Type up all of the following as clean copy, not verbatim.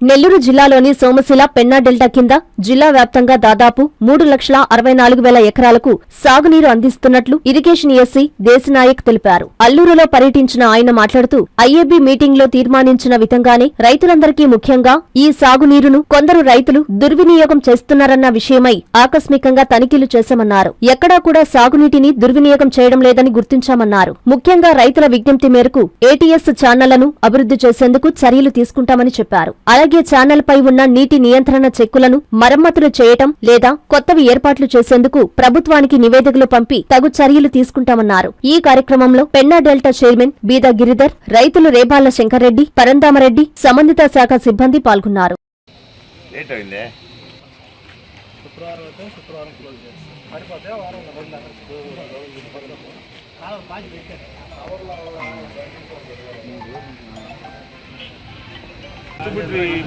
నెల్లూరు జిల్లాలోని సోమశిల పెన్నా డెల్టా కింద జిల్లా వ్యాప్తంగా దాదాపు 3,64,000 ఎకరాలకు సాగునీరు అందిస్తున్నట్లు ఇరిగేషన్ ఎస్సీ దేశనాయక్ తెలిపారు. అల్లూరులో పర్యటించిన ఆయన మాట్లాడుతూ ఐఏబీ మీటింగ్ లో తీర్మానించిన విధంగానే రైతులందరికీ ముఖ్యంగా ఈ సాగునీరును కొందరు రైతులు దుర్వినియోగం చేస్తున్నారన్న విషయమై ఆకస్మికంగా తనిఖీలు చేశామన్నారు. ఎక్కడా కూడా సాగునీటిని దుర్వినియోగం చేయడం లేదని గుర్తించామన్నారు. ముఖ్యంగా రైతుల విజ్ఞప్తి మేరకు ఏటీఎస్ ఛానళ్లను అభివృద్ధి చేసేందుకు చర్యలు తీసుకుంటామని చెప్పారు. అలాగే ఛానల్ పై ఉన్న నీటి నియంత్రణ చెక్కులను మరమ్మతులు చేయటం లేదా కొత్తవి ఏర్పాట్లు చేసేందుకు ప్రభుత్వానికి నివేదికలు పంపి తగు చర్యలు తీసుకుంటామన్నారు. ఈ కార్యక్రమంలో పెన్నా డెల్టా చైర్మన్ బీదా గిరిధర్, రైతులు రేబాళ్ల శంకర్రెడ్డి, పరందామరెడ్డి, సంబంధిత శాఖ సిబ్బంది పాల్గొన్నారు.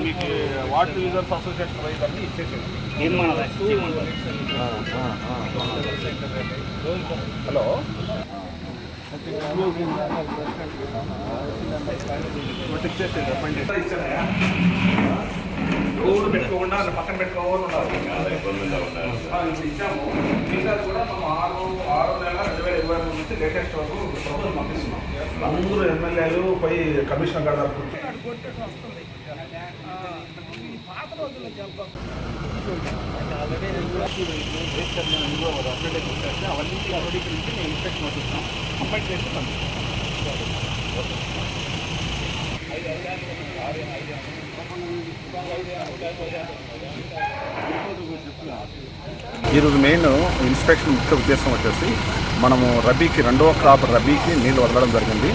మీకు వాటర్ యూజర్స్ అసోసియేషన్ వైజ్ అన్ని ఇచ్చేసారు. హలో ఇచ్చేసి చెప్పండి. రోజు పెట్టుకోకుండా పక్కన పెట్టుకోవాలి ఇచ్చాము. ఇంకా కూడా మనం 6 నెలల 2023 నుంచి లేటెస్ట్ వరకు ప్రభుత్వం పంపిస్తున్నాం. అందరూ ఎమ్మెల్యేలు పోయి కమిషనర్ గారు ఈరోజు మెయిన్ ఇన్స్పెక్షన్ ముఖ్య ఉద్దేశం వచ్చేసి మనము రబీకి రెండవ క్రాప్ రబీకి నీళ్ళు వదలడం జరిగింది.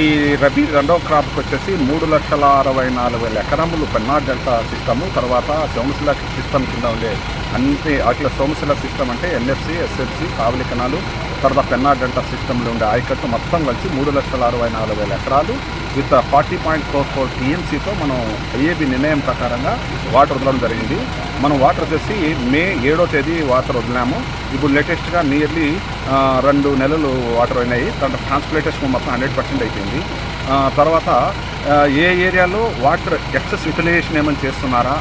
ఈ రబీ రెండవ క్రాప్కి వచ్చేసి 3,64,000 ఎకరములు పెన్నా డెల్టా సిస్టము, తర్వాత సోమశిల సిస్టమ్ కింద ఉండే అన్ని అట్లా సోమశిల సిస్టమ్ అంటే ఎన్ఎఫ్సి, ఎస్ఎఫ్సి, కావలి కెనాలు, తర్వాత పెన్నా డెల్టా సిస్టంలో ఉండే ఆయకట్టు మొత్తం కలిసి 3,64,000 ఎకరాలు విత్ 40.44 టీఎంసీతో మనం ఐఏబీ నిర్ణయం ప్రకారంగా వాటర్ వదలడం జరిగింది. మనం వాటర్ వచ్చేసి మే 7వ తేదీ వాటర్ వదిలాము. ఇప్పుడు లేటెస్ట్గా నియర్లీ 2 నెలలు వాటర్ అయినాయి. దాంట్లో ట్రాన్స్ప్లాంటేషన్ మొత్తం 100% అయిపోయింది. తర్వాత ఏ ఏరియాలో వాటర్ ఎక్సెస్ యూటిలైజేషన్ ఏమైనా చేస్తున్నారా,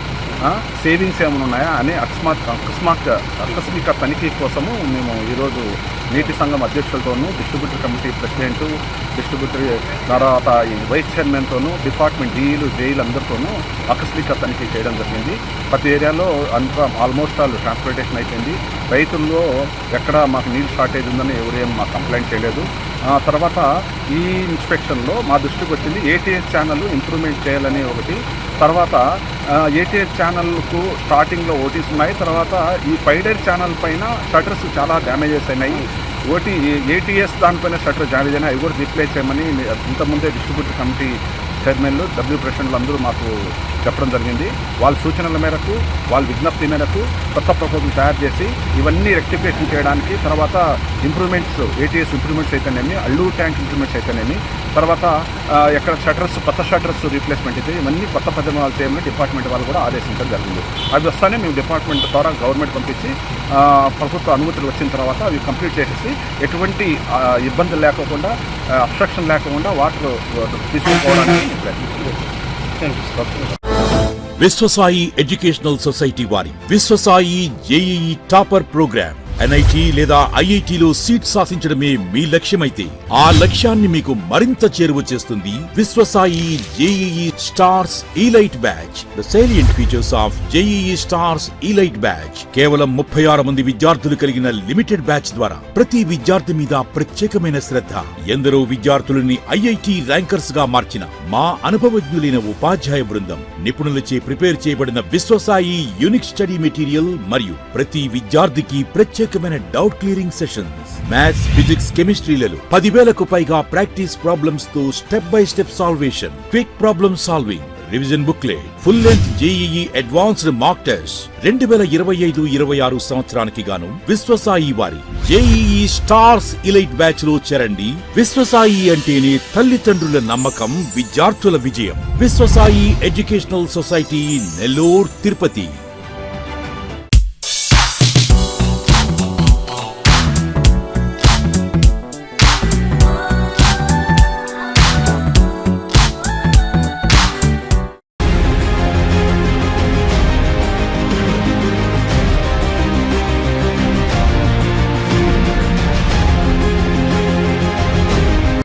సేవింగ్స్ ఏమైనా ఉన్నాయా అని ఆకస్మిక తనిఖీ కోసము మేము ఈరోజు నీటి సంఘం అధ్యక్షులతోనూ, డిస్ట్రిబ్యూటర్ కమిటీ ప్రెసిడెంటు, డిస్ట్రిబ్యూటర్ తర్వాత వైస్ చైర్మన్తోనూ, డిపార్ట్మెంట్ డీఈలు, జేఈలు అందరితోనూ ఆకస్మిక తనిఖీ చేయడం జరిగింది. ప్రతి ఏరియాలో అంతా ఆల్మోస్ట్ ఆల్ ట్రాన్స్పోర్టేషన్ అయిపోయింది. రైతుల్లో ఎక్కడ మాకు నీళ్ళు షార్టేజ్ ఉందని ఎవరేం మాకు కంప్లైంట్ చేయలేదు. తర్వాత ఈ ఇన్స్పెక్షన్లో మా దృష్టికి వచ్చింది ఏటీఎస్ ఛానల్ ఇంప్రూవ్మెంట్ చేయాలని ఒకటి. తర్వాత ఏటీఎస్ ఛానల్కు స్టార్టింగ్లో ఓటీస్ ఉన్నాయి. తర్వాత ఈ పైడర్ ఛానల్ పైన షటర్స్ చాలా డ్యామేజెస్ అయినాయి. ఏటీఎస్ దానిపైన షటర్ డ్యామేజ్ అయినా అవి కూడా రీప్లేస్ చేయమని ఇంతకుముందే డిస్ట్రిబ్యూటర్ కమిటీ చైర్మన్లు, ప్రెసిడెంట్లు అందరూ మాకు చెప్పడం జరిగింది. వాళ్ళ సూచనల మేరకు, వాళ్ళ విజ్ఞప్తి మేరకు కొత్త ప్రపోజల్ తయారు చేసి ఇవన్నీ రెక్టిఫికేషన్ చేయడానికి, తర్వాత ఇంప్రూవ్మెంట్స్ ఏటీఎస్ ఇంప్రూవ్మెంట్స్ అయితేనేమి, అల్లూరు ట్యాంక్ ఇంప్రూవ్మెంట్స్ అయితేనేమి, తర్వాత ఎక్కడ షటర్స్ కొత్త షటర్స్ రీప్లేస్మెంట్ అయితే ఇవన్నీ కొత్త పద్ధతి చేయమని డిపార్ట్మెంట్ వాళ్ళు కూడా ఆదేశించడం జరిగింది. అవి వస్తానే మేము డిపార్ట్మెంట్ ద్వారా గవర్నమెంట్ పంపించి ప్రభుత్వ అనుమతులు వచ్చిన తర్వాత అవి కంప్లీట్ చేసేసి ఎటువంటి ఇబ్బందులు లేకుండా, అబ్స్ట్రక్షన్ లేకుండా వాటర్ తీసుకోవడానికి విశ్వసాయి ఎడ్యుకేషనల్ సొసైటీ వారి Vishwasai JEE topper program NIT లేదా ఐఐటిలో సీట్ సాధించడమే మీ లక్ష్యమైతే ఆ లక్ష్యాన్ని మీకు మరింత చేరువ చేస్తుంది Viswasai JEE stars elite batch. The salient features of JEE stars elite batch. కేవలం 36 మంది విద్యార్థులు కలిగిన లిమిటెడ్ బ్యాచ్ ద్వారా ప్రతి విద్యార్థి మీద ప్రత్యేకమైన శ్రద్ధ, ఎందరో విద్యార్థులని ఐఐటి ర్యాంకర్స్ గా మార్చిన మా అనుభవజ్ఞులైన ఉపాధ్యాయ బృందం, నిపుణులచే ప్రిపేర్ చేయబడిన విశ్వసాయి యూనిక్ స్టడీ మెటీరియల్ మరియు ప్రతి విద్యార్థికి ప్రత్యేక doubt clearing sessions, maths, physics, కెమిస్ట్రీలలో 10,000కు పైగా ప్రాక్టీస్ ప్రాబ్లమ్స్ తో step by step salvation, quick problem solving, revision booklet, full length JEE advanced mock test. 2025-26 సంవత్సరానికి గాను విశ్వసాయి వారి జేఈఈ స్టార్స్ ఇలైట్ బ్యాచ్ లో చేరండి. విశ్వసాయి అంటేనే తల్లిదండ్రుల నమ్మకం, విద్యార్థుల విజయం. Viswasai educational society, Nellore, Tirupati.